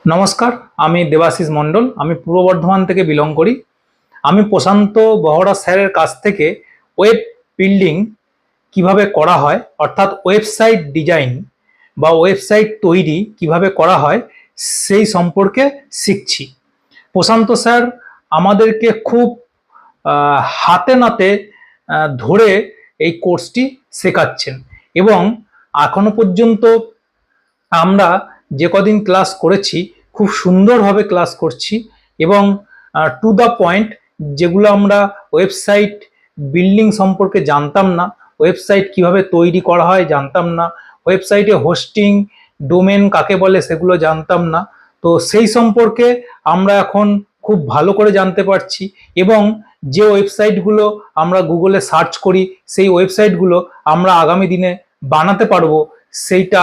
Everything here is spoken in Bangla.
নমস্কার, আমি দেবাশিস মণ্ডল। আমি পূর্ব বর্ধমান থেকে বিলং করি। আমি প্রশান্ত বহরা স্যারের কাছ থেকে ওয়েব বিল্ডিং কিভাবে করা হয়, অর্থাৎ ওয়েবসাইট ডিজাইন বা ওয়েবসাইট তৈরি কিভাবে করা হয় সেই সম্পর্কে শিখছি। প্রশান্ত স্যার আমাদেরকে খুব হাতে নাতে ধরে এই কোর্সটি শেখাচ্ছেন এবং এখনো পর্যন্ত আমরা যে কদিন ক্লাস করেছি খুব সুন্দরভাবে ক্লাস করছি এবং টু দ্য পয়েন্ট, যেগুলো আমরা ওয়েবসাইট বিল্ডিং সম্পর্কে জানতাম না, ওয়েবসাইট কিভাবে তৈরি করা হয় জানতাম না, ওয়েবসাইটে হোস্টিং ডোমেন কাকে বলে সেগুলো জানতাম না। তো সেই সম্পর্কে আমরা এখন খুব ভালো করে জানতে পারছি এবং যে ওয়েবসাইটগুলো আমরা গুগলে সার্চ করি সেই ওয়েবসাইটগুলো আমরা আগামী দিনে বানাতে পারবো, সেইটা